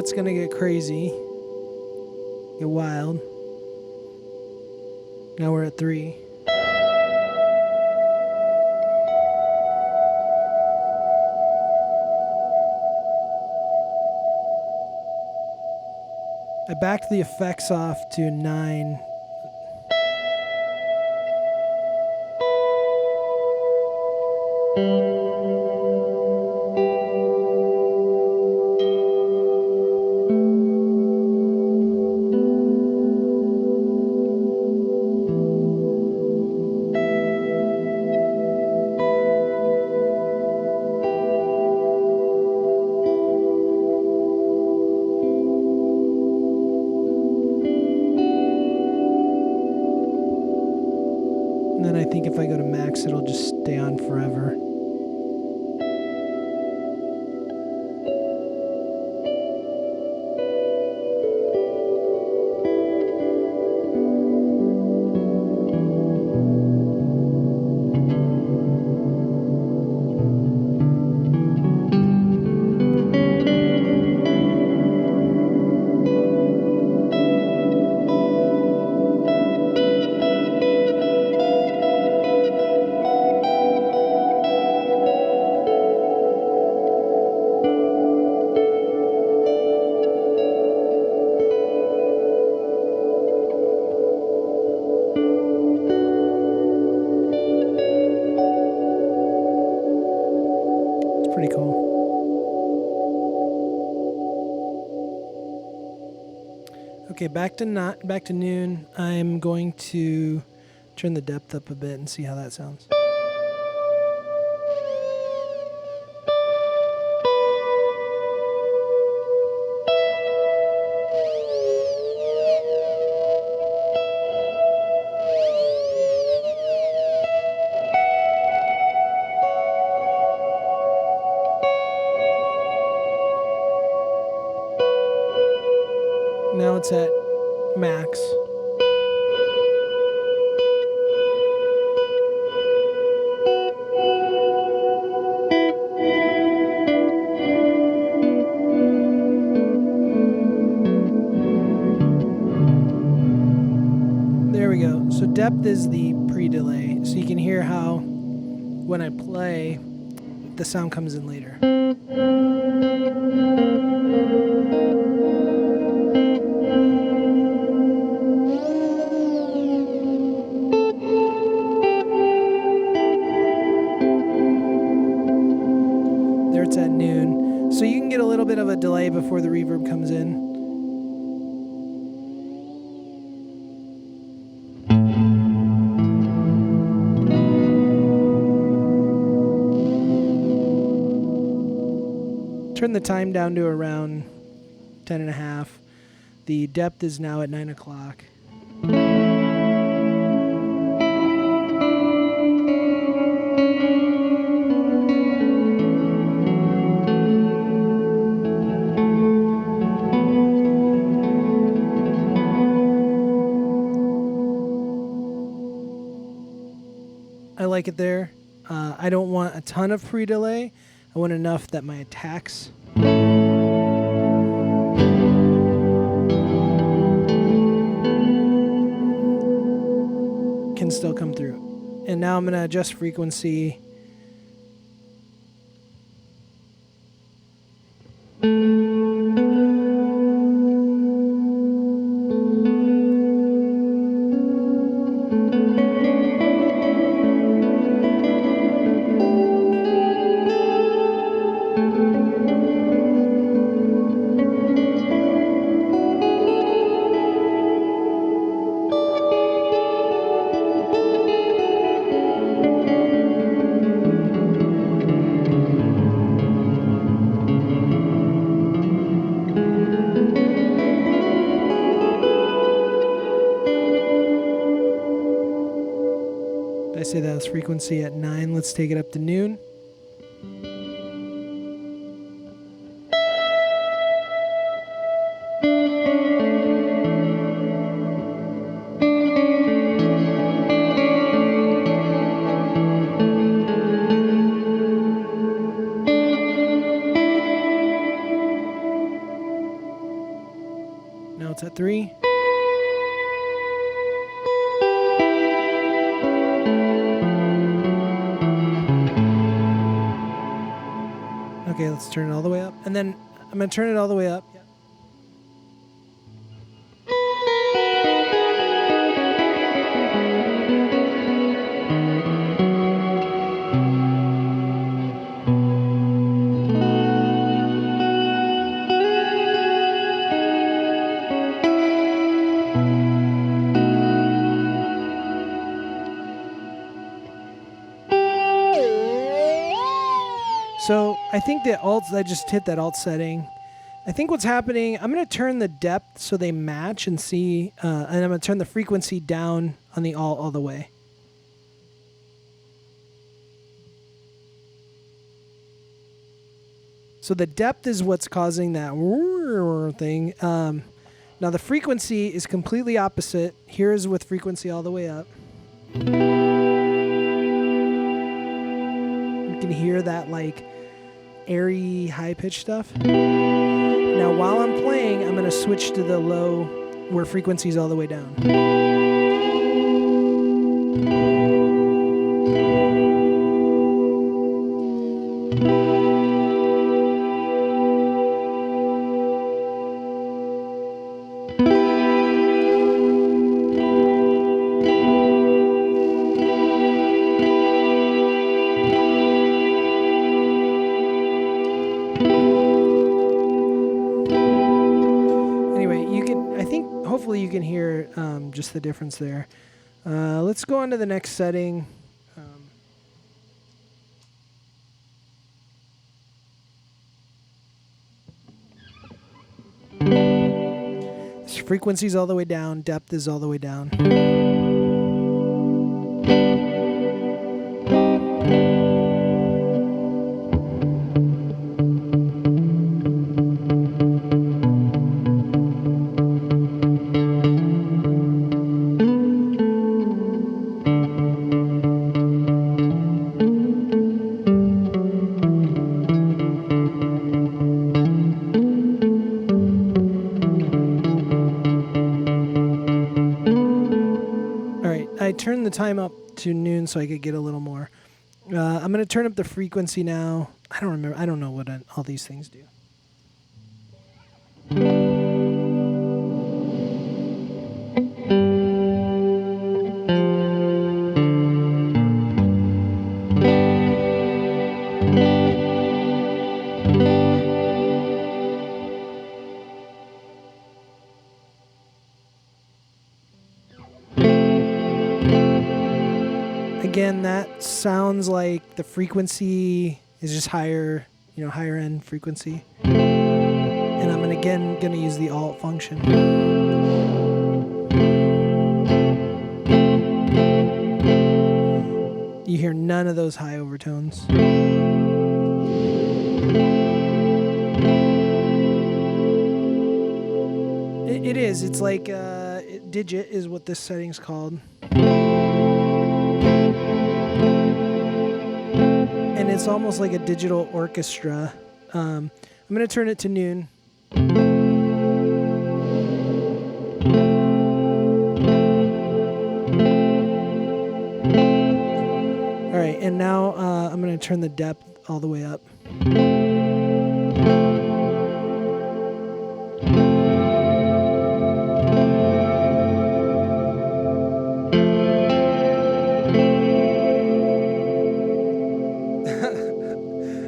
it's gonna get crazy, get wild. Now we're at 3. I backed the effects off to 9. And then I think if I go to max, it'll just stay on forever. Pretty cool. Okay, back to noon. I'm going to turn the depth up a bit and see how that sounds. Now it's at max. There we go. So depth is the pre-delay. So you can hear how when I play, the sound comes in later. There it's at noon. So you can get a little bit of a delay before the reverb comes in. Turn the time down to around 10 and a half. The depth is now at 9 o'clock. I like it there. I don't want a ton of pre-delay. I want enough that my attacks can still come through. And now I'm going to adjust frequency. I say that was frequency at 9. Let's take it up to noon. Now it's at 3. Okay, let's turn it all the way up. And then I'm going to turn it all the way up. Yeah. So I think the alts, I just hit that alt setting. I think what's happening, I'm going to turn the depth so they match and see, and I'm going to turn the frequency down on the alt all the way. So the depth is what's causing that thing. Now the frequency is completely opposite. Here's with frequency all the way up. You can hear that like airy high-pitched stuff. Now while I'm playing, I'm going to switch to the low where frequency is all the way down. Hopefully you can hear just the difference there. Let's go on to the next setting. This frequency's all the way down, depth is all the way down. I turned the time up to noon so I could get a little more. I'm going to turn up the frequency now. I don't remember. I don't know what all these things do. Again, that sounds like the frequency is just higher, higher end frequency. And I'm going to use the alt function. You hear none of those high overtones. It is. It's like digit is what this setting's called. And it's almost like a digital orchestra. I'm going to turn it to noon. All right, and now I'm going to turn the depth all the way up.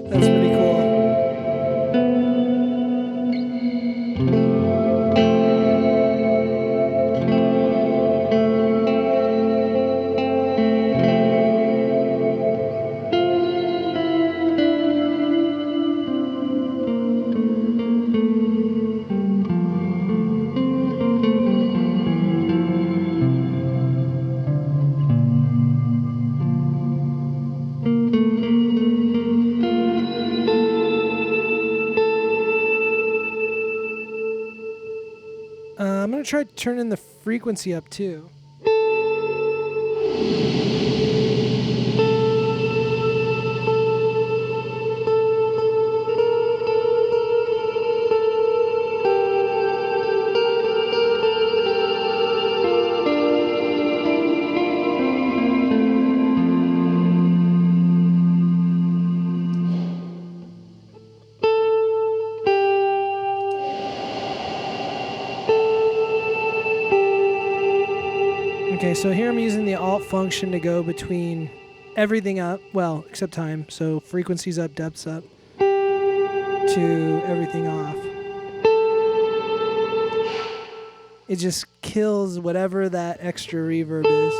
That's pretty cool. I'm going to try turning the frequency up too. Okay, so here I'm using the Alt function to go between everything up, well, except time. So frequencies up, depths up, to everything off. It just kills whatever that extra reverb is.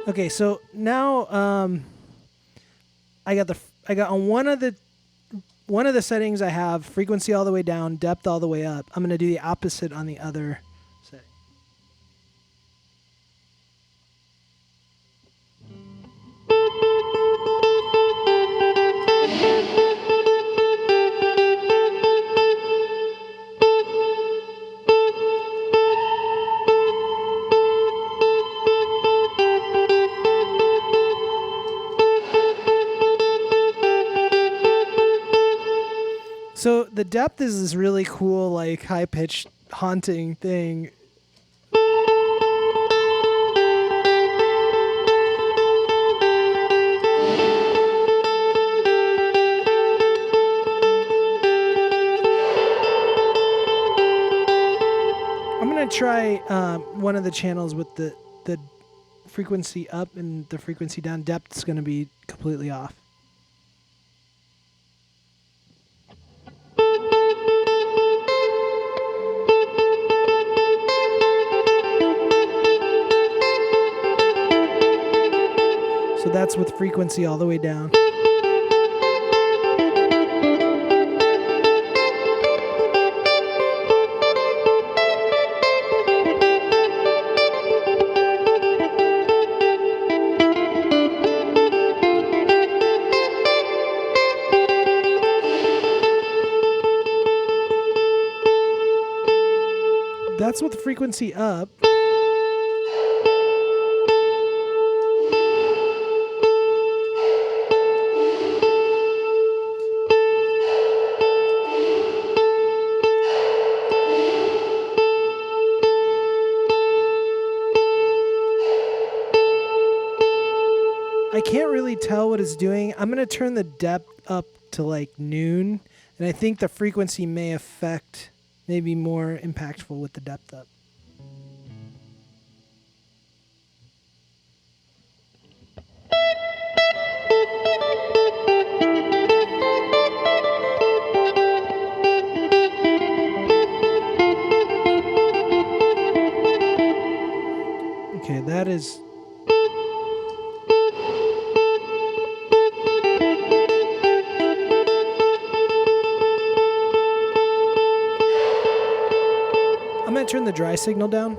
Okay, so now I got on one of the settings I have frequency all the way down, depth all the way up. I'm going to do the opposite on the other setting. So the depth is this really cool, like high-pitched, haunting thing. I'm gonna try one of the channels with the frequency up and the frequency down. Depth's gonna be completely off. So that's with frequency all the way down. That's with frequency up. I can't really tell what it's doing. I'm going to turn the depth up to like noon, and I think the frequency may be more impactful with the depth up. Okay, that is... I'm going to turn the dry signal down.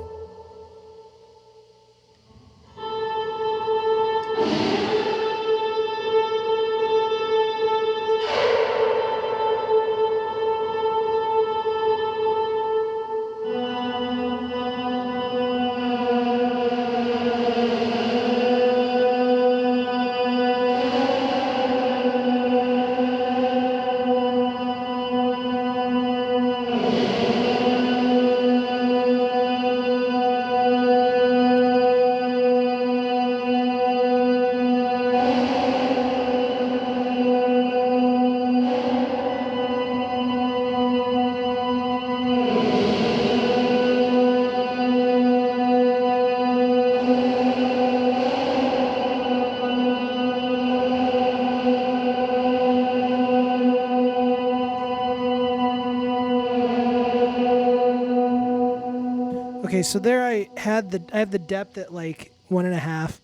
Okay, so there I have the depth at like 1.5.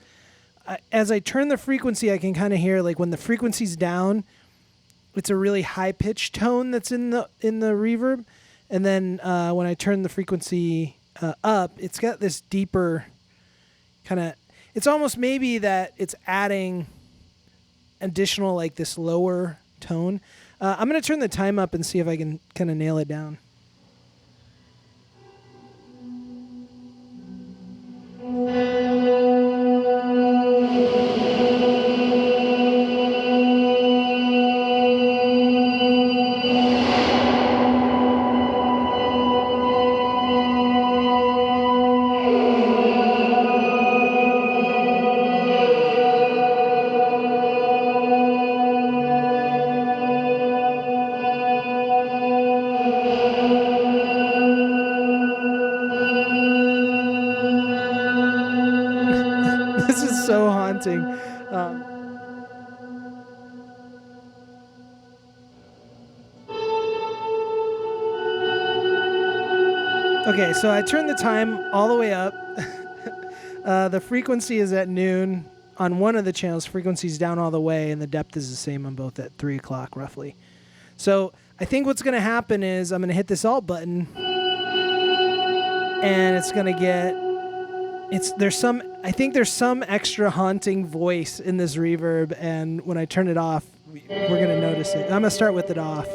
As I turn the frequency, I can kind of hear like when the frequency's down, it's a really high pitched tone that's in the reverb, And then when I turn the frequency up, it's got this deeper kind of, it's almost maybe that it's adding additional, like this lower tone. I'm going to turn the time up and see if I can kind of nail it down. This is so haunting. Okay, so I turned the time all the way up. The frequency is at noon on one of the channels. Frequency's down all the way, and the depth is the same on both at 3 o'clock roughly. So I think what's going to happen is I'm going to hit this alt button, and it's going to get. I think there's some extra haunting voice in this reverb, and when I turn it off, we're going to notice it. I'm going to start with it off.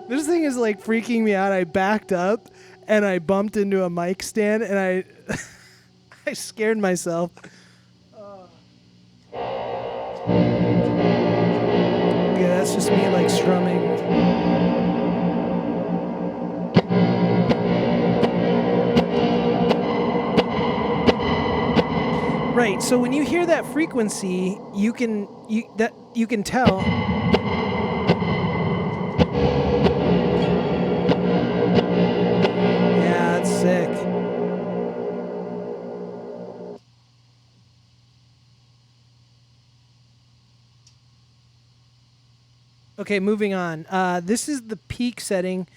This thing is like freaking me out. I backed up and I bumped into a mic stand and I I scared myself. Yeah, that's just me like strumming. Right. So when you hear that frequency, you can tell. Yeah, it's sick. Okay, moving on. This is the peak setting.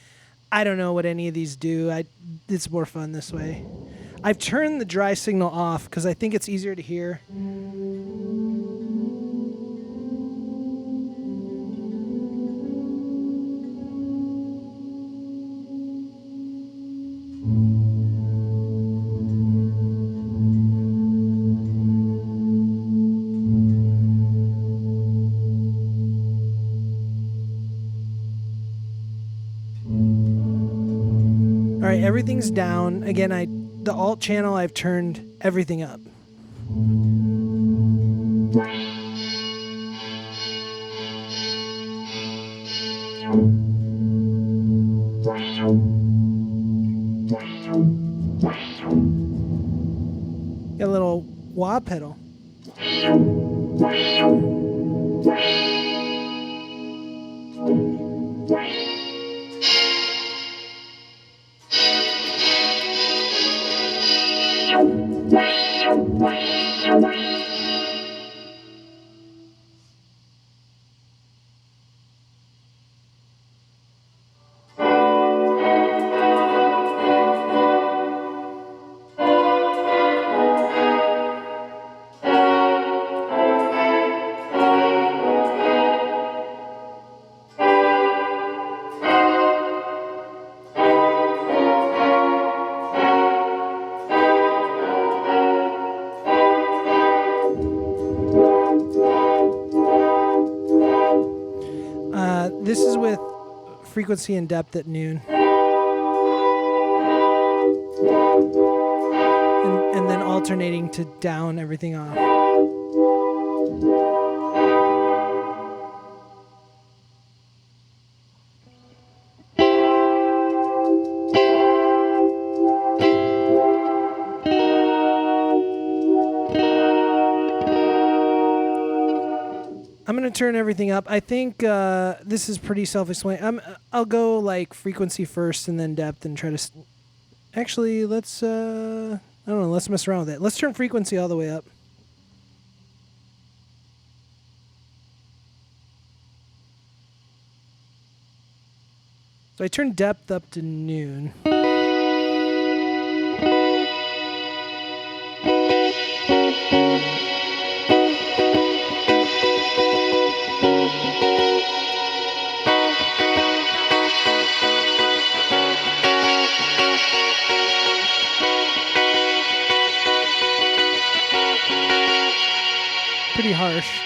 I don't know what any of these do. It's more fun this way. I've turned the dry signal off because I think it's easier to hear. All right, everything's down. Again, the alt channel, I've turned everything up. Got a little wah pedal. This is with frequency and depth at noon. And then alternating to down everything off. I'm going to turn everything up. I think this is pretty self-explanatory. I'll go like frequency first and then depth and try to... Actually, let's... I don't know, let's mess around with it. Let's turn frequency all the way up. So I turned depth up to noon. Pretty harsh.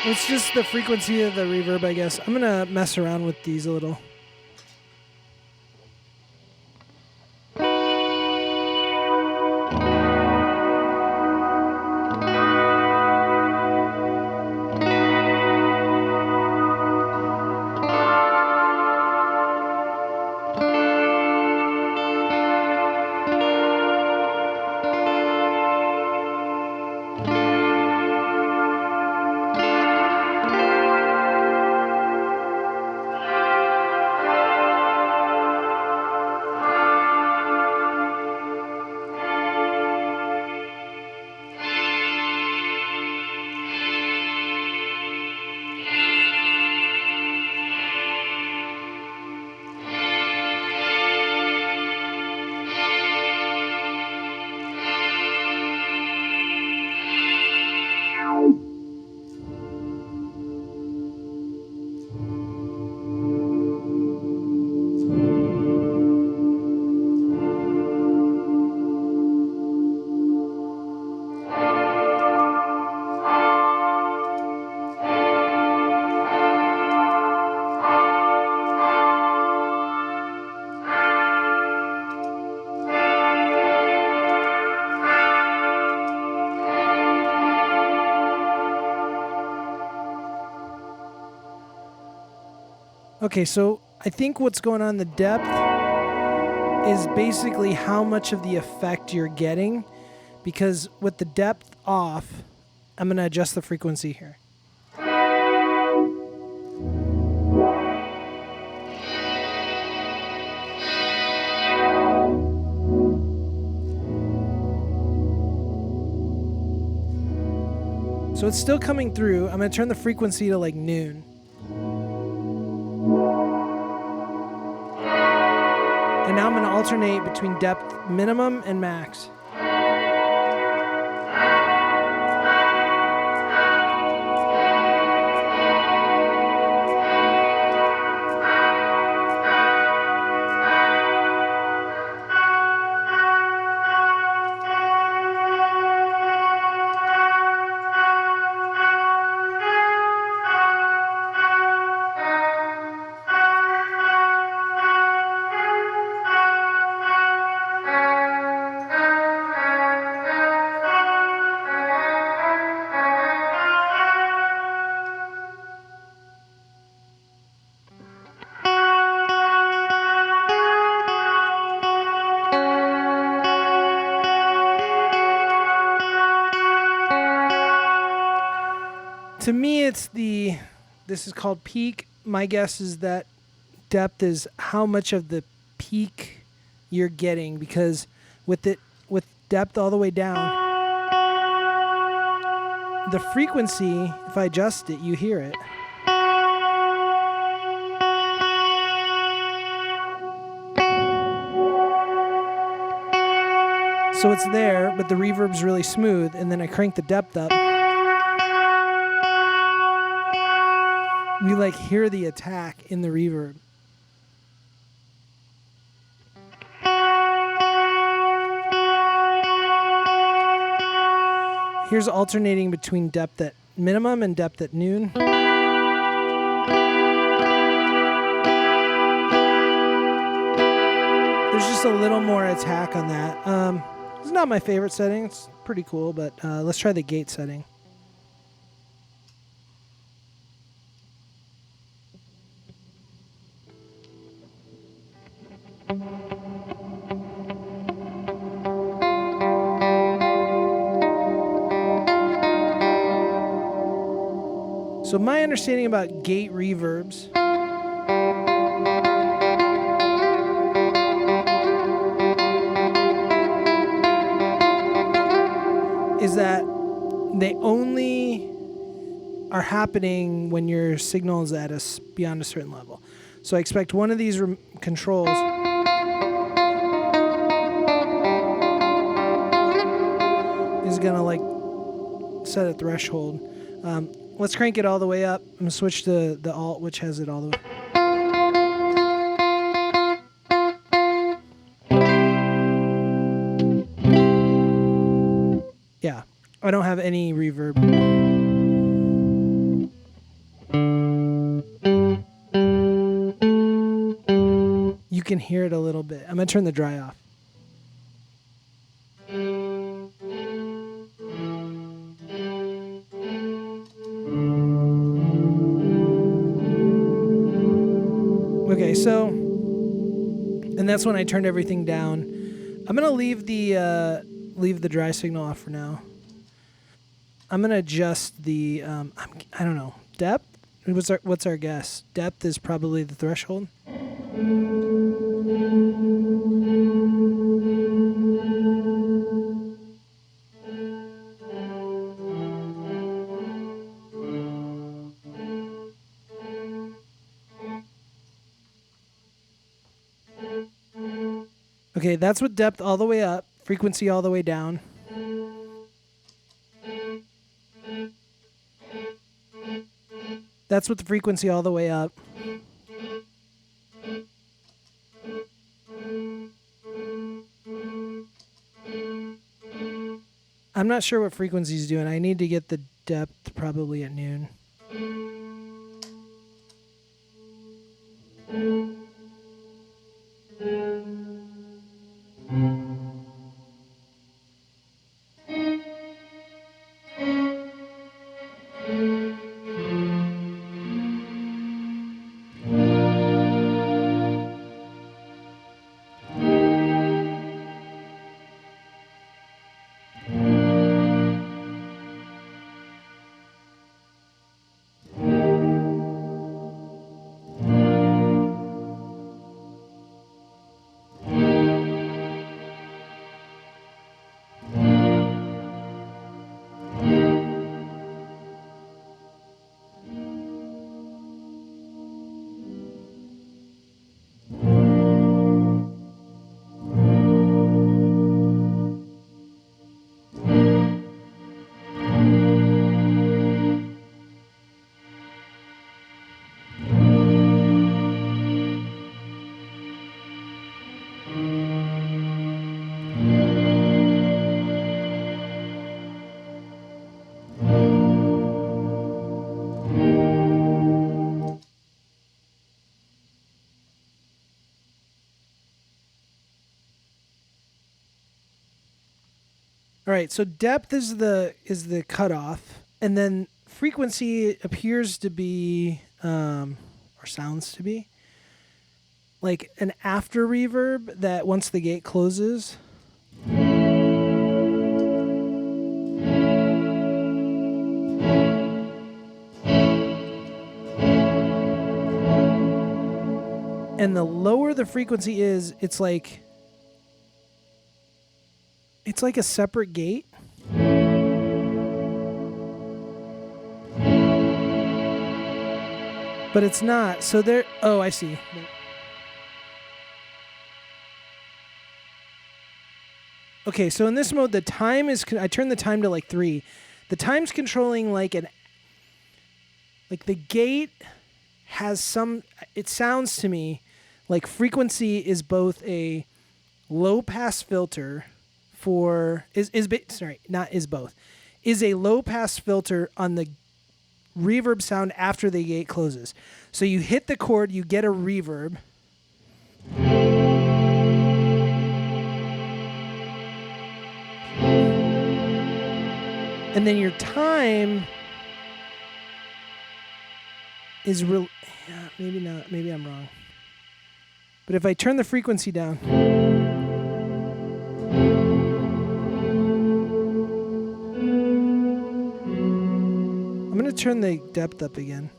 It's just the frequency of the reverb, I guess. I'm gonna mess around with these a little. Okay, so I think what's going on in the depth is basically how much of the effect you're getting, because with the depth off, I'm going to adjust the frequency here. So it's still coming through. I'm going to turn the frequency to like noon. And now I'm going to alternate between depth minimum and max. To me, this is called peak. My guess is that depth is how much of the peak you're getting, because with depth all the way down, the frequency, if I adjust it, you hear it. So it's there, but the reverb's really smooth, and then I crank the depth up. You like hear the attack in the reverb. Here's alternating between depth at minimum and depth at noon. There's just a little more attack on that. It's not my favorite setting. It's pretty cool, but let's try the gate setting. So my understanding about gate reverbs is that they only are happening when your signal is at beyond a certain level. So I expect one of these controls is gonna like set a threshold. Let's crank it all the way up. I'm gonna switch to the alt, which has it all the way. Yeah, I don't have any reverb. You can hear it a little bit. I'm gonna turn the dry off. Okay, so, and that's when I turned everything down. I'm gonna leave the dry signal off for now. I'm gonna adjust the I don't know, depth. What's our guess? Depth is probably the threshold. Okay, that's with depth all the way up, frequency all the way down. That's with the frequency all the way up. I'm not sure what frequency's doing. I need to get the depth probably at noon. All right, so depth is the cutoff, and then frequency appears to be, or sounds to be, like an after reverb that once the gate closes. And the lower the frequency is, it's like a separate gate. But it's not. So there, oh, I see. Okay, so in this mode, the time is, I turned the time to like 3. The time's controlling like the gate has some, it sounds to me like frequency is both a low pass filter for, is a low pass filter on the reverb sound after the gate closes. So you hit the chord, you get a reverb. And then your time is real. Yeah, maybe not. Maybe I'm wrong. But if I turn the frequency down, I'm going to turn the depth up again.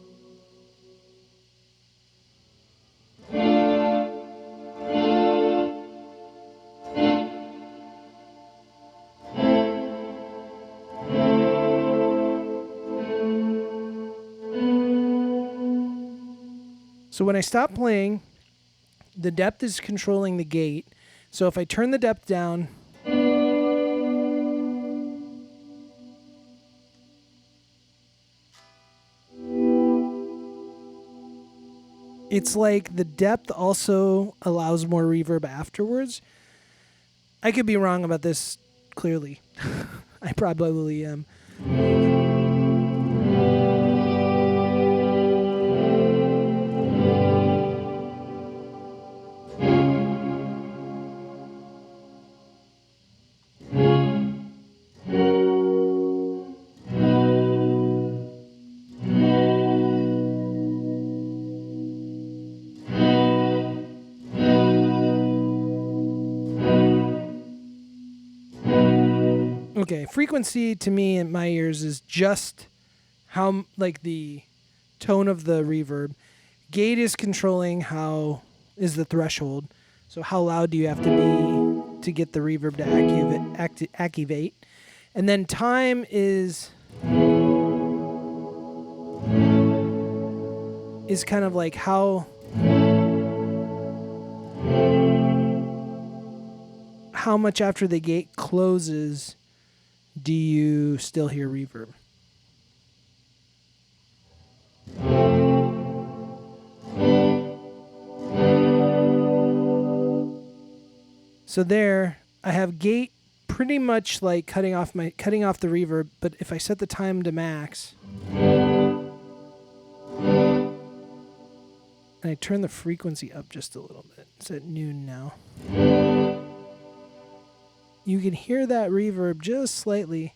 So when I stop playing, the depth is controlling the gate. So if I turn the depth down, it's like the depth also allows more reverb afterwards. I could be wrong about this clearly. I probably am. Okay, frequency to me in my ears is just how, like, the tone of the reverb. Gate is controlling how is the threshold. So how loud do you have to be to get the reverb to activate? And then time is kind of like how much after the gate closes do you still hear reverb? So there, I have gate pretty much like cutting off the reverb, but if I set the time to max and I turn the frequency up just a little bit, it's at noon now, you can hear that reverb just slightly.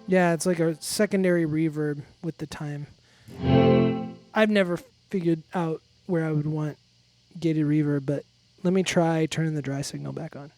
Yeah, it's like a secondary reverb with the time. I've never figured out where I would want gated reverb, but let me try turning the dry signal back on.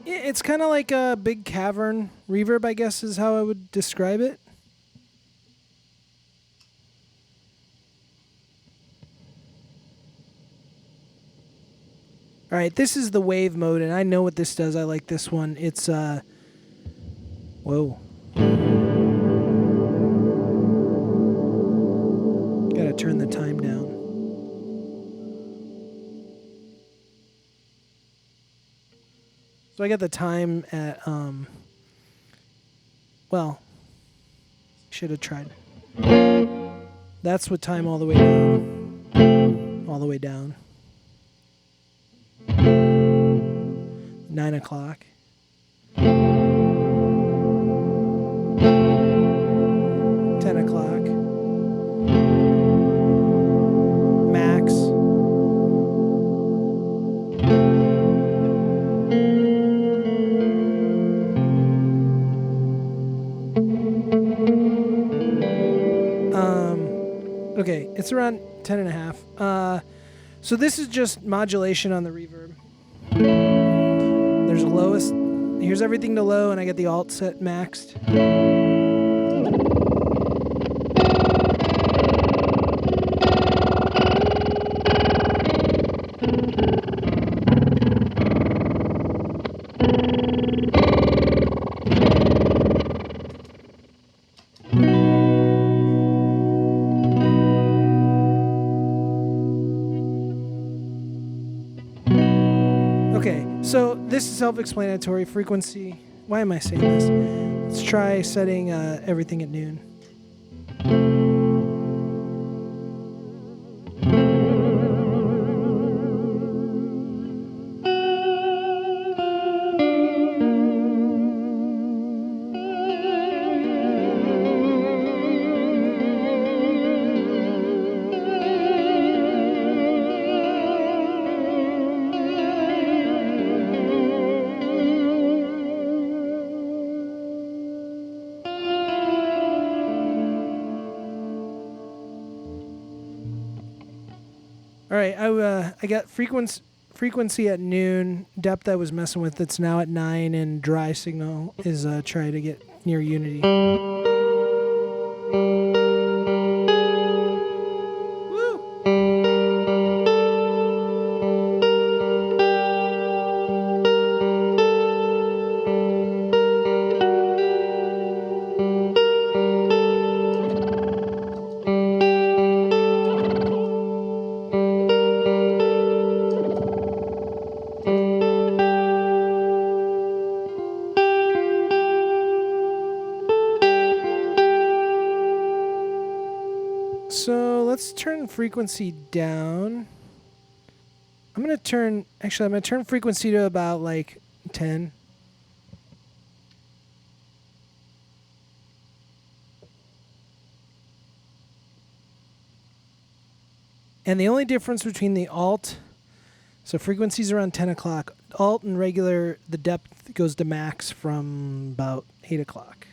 It's kind of like a big cavern reverb, I guess is how I would describe it. All right, this is the wave mode, and I know what this does. I like this one. It's, whoa. Gotta turn the time down. So I got the time at, well, should have tried. That's with time all the way down. All the way down. 9 o'clock. 10 o'clock. Max. Okay, it's around 10 and a half. So this is just modulation on the reverb. There's a lowest. Here's everything to low, and I get the alt set maxed. this is self-explanatory. Frequency. Why am I saying this? Let's try setting everything at noon. All right, I got frequency at noon. Depth I was messing with. It's now at 9, and dry signal is try to get near unity. So let's turn frequency down. I'm gonna turn frequency to about like 10. And the only difference between the alt, so frequency's around 10 o'clock. Alt and regular, the depth goes to max from about 8 o'clock.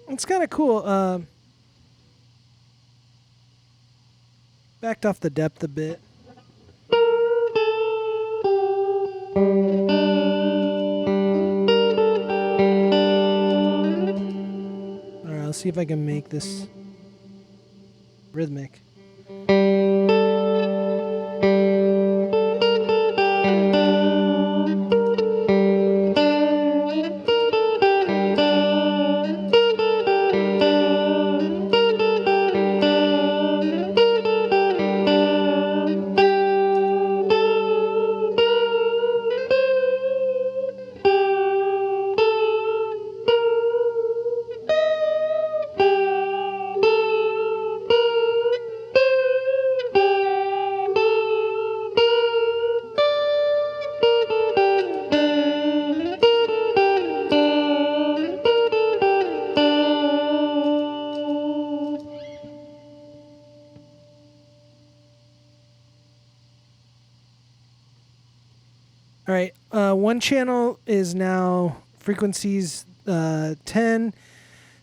It's kind of cool. Backed off the depth a bit. All right, let's see if I can make this rhythmic. All right, one channel is now frequencies 10,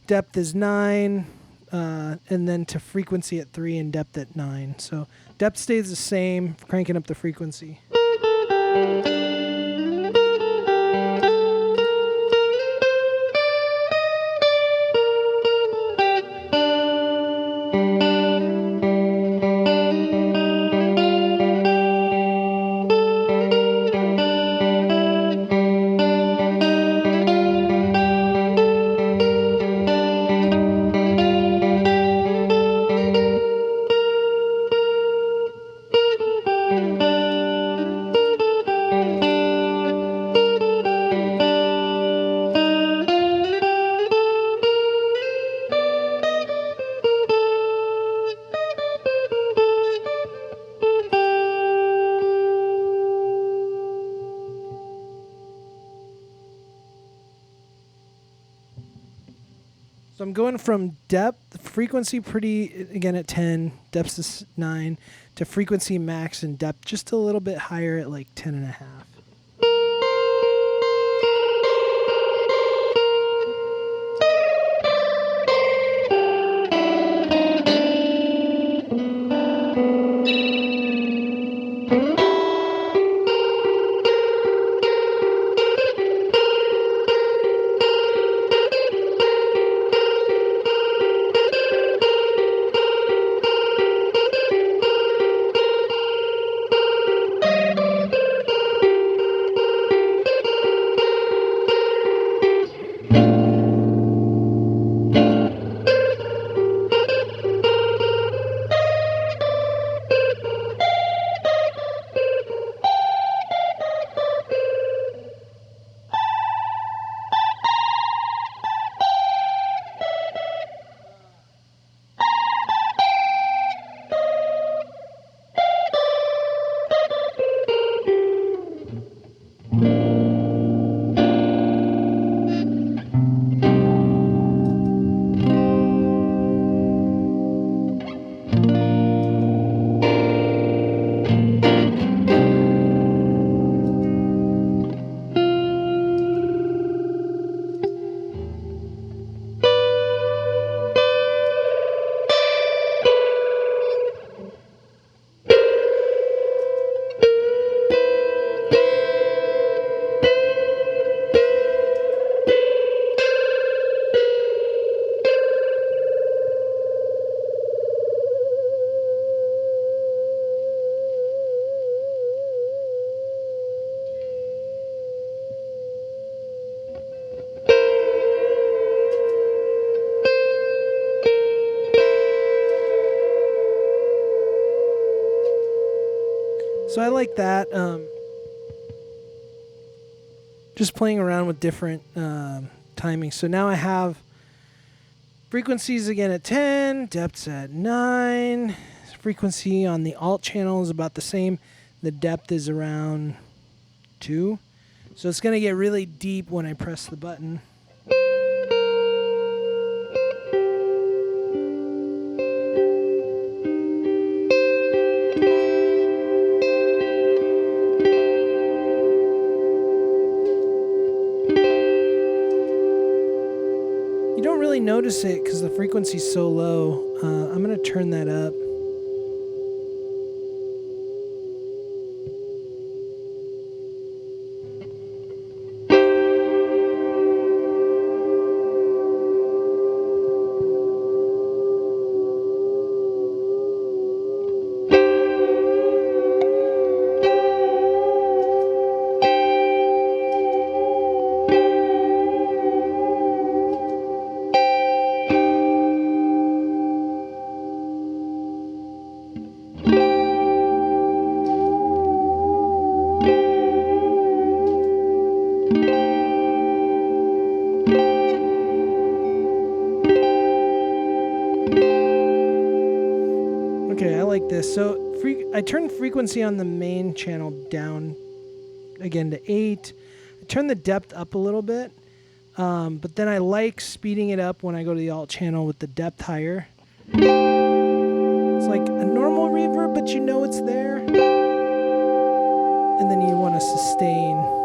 depth is 9, and then to frequency at 3 and depth at 9. So depth stays the same, cranking up the frequency. So I'm going from depth, frequency pretty, again at 10, depth is 9, to frequency max and depth just a little bit higher at like 10 and a half. So I like that. Just playing around with different timings. So now I have frequencies again at 10, depths at 9. Frequency on the alt channel is about the same. The depth is around 2. So it's going to get really deep when I press the button. You don't really notice it because the frequency is so low. I'm going to turn that up. Okay, I like this. So I turned frequency on the main channel down again to 8. I turned the depth up a little bit, but then I like speeding it up when I go to the alt channel with the depth higher. It's like a normal reverb, but you know it's there. And then you want to sustain.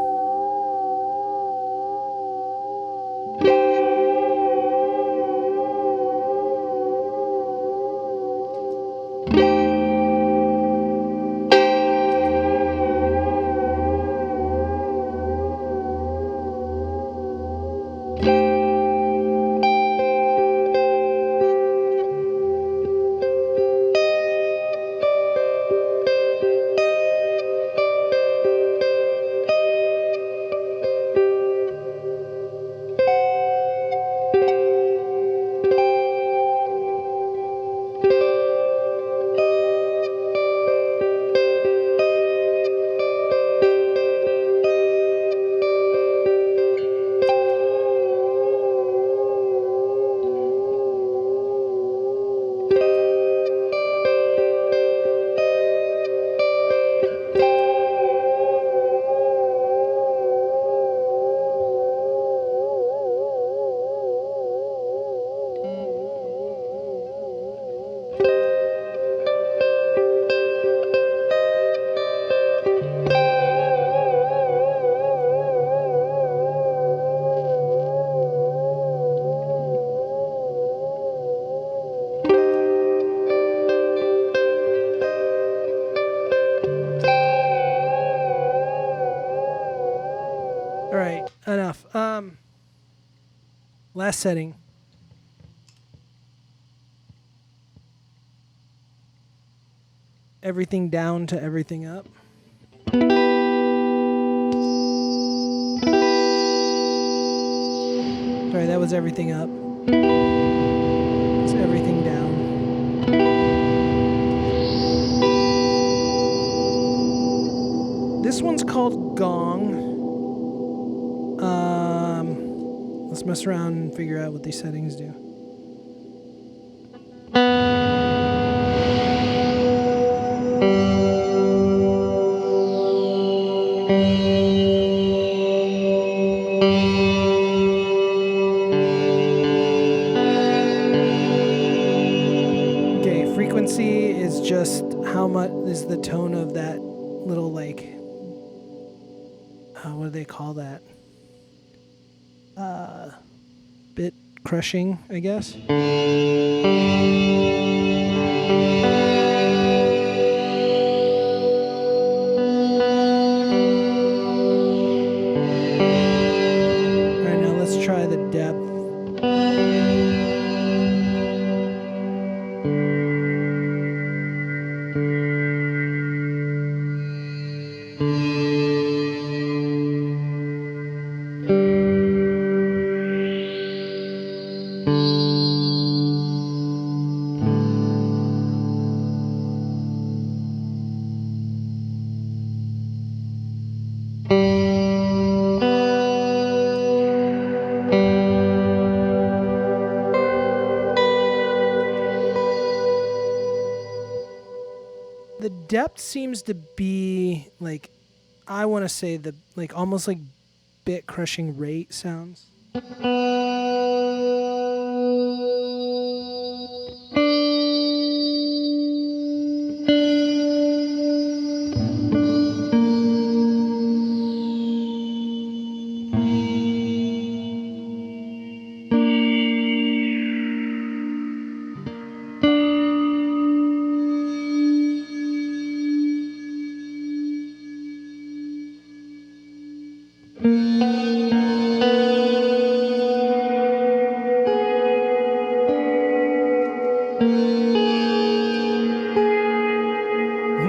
All right, enough. Last setting. Everything down to everything up. Sorry, that was everything up. It's everything down. This one's called Gong. Let's mess around and figure out what these settings do. Okay, frequency is just how much is the tone of that little, like, what do they call that? Bit crushing, I guess. Alright, now let's try the depth. The depth seems to be like, I want to say the like almost like bit crushing rate sounds.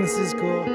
This is cool.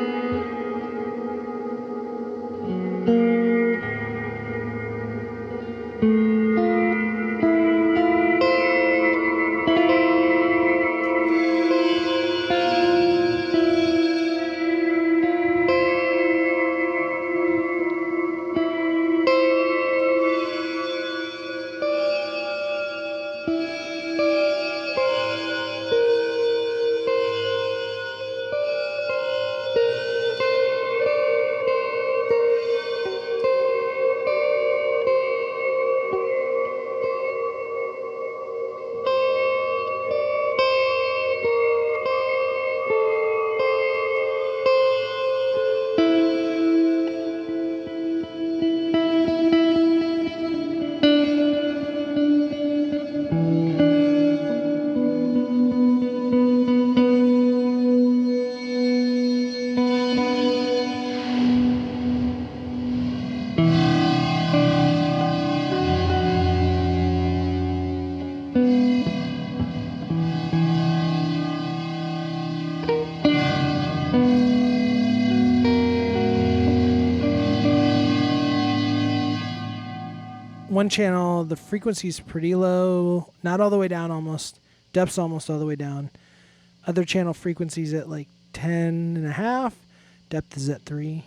One channel, the frequency's pretty low, not all the way down almost. Depth's almost all the way down. Other channel frequency's at like 10.5. Depth is at 3.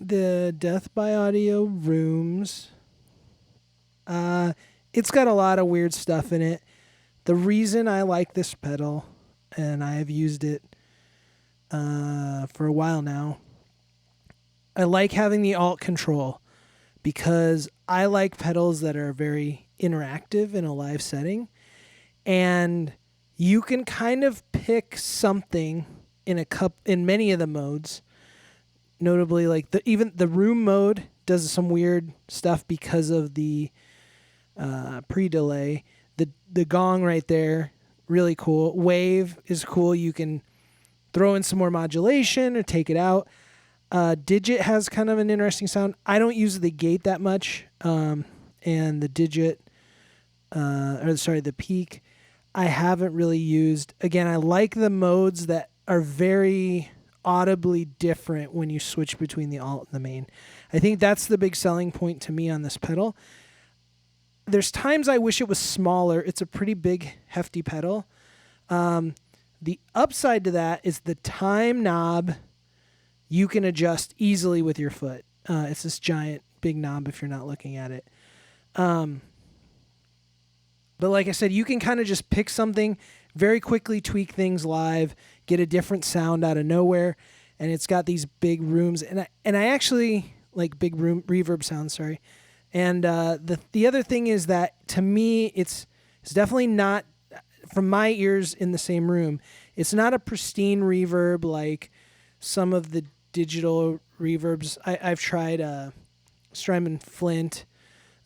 The Death by Audio Rooms. It's got a lot of weird stuff in it. The reason I like this pedal, and I have used it for a while now, I like having the alt control because I like pedals that are very interactive in a live setting. And you can kind of pick something in many of the modes. Notably, like even the room mode does some weird stuff because of the pre-delay. The gong right there, really cool. Wave is cool. You can throw in some more modulation or take it out. Digit has kind of an interesting sound. I don't use the gate that much, and the digit, the peak, I haven't really used. Again, I like the modes that are very audibly different when you switch between the alt and the main. I think that's the big selling point to me on this pedal. There's times I wish it was smaller. It's a pretty big, hefty pedal. The upside to that is the time knob you can adjust easily with your foot. It's this giant, big knob if you're not looking at it. But like I said, you can kind of just pick something, very quickly tweak things live, get a different sound out of nowhere, and it's got these big rooms. And I actually like big room reverb sounds. Sorry. And the other thing is that to me, it's definitely not, from my ears in the same room, it's not a pristine reverb like some of the digital reverbs. I've tried Strymon Flint,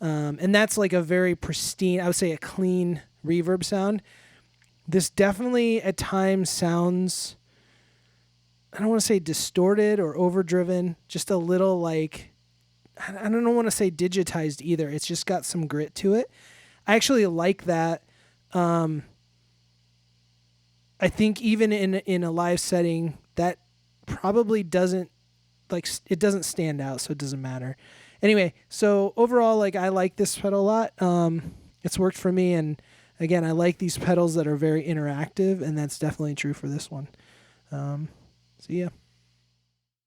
and that's like a very pristine, I would say a clean reverb sound. This definitely at times sounds, I don't want to say distorted or overdriven, just a little like, I don't want to say digitized either. It's just got some grit to it. I actually like that. I think even in a live setting, that probably doesn't stand out, so it doesn't matter. Anyway, so overall, like I like this pedal a lot. It's worked for me, and again, I like these pedals that are very interactive, and that's definitely true for this one. So yeah.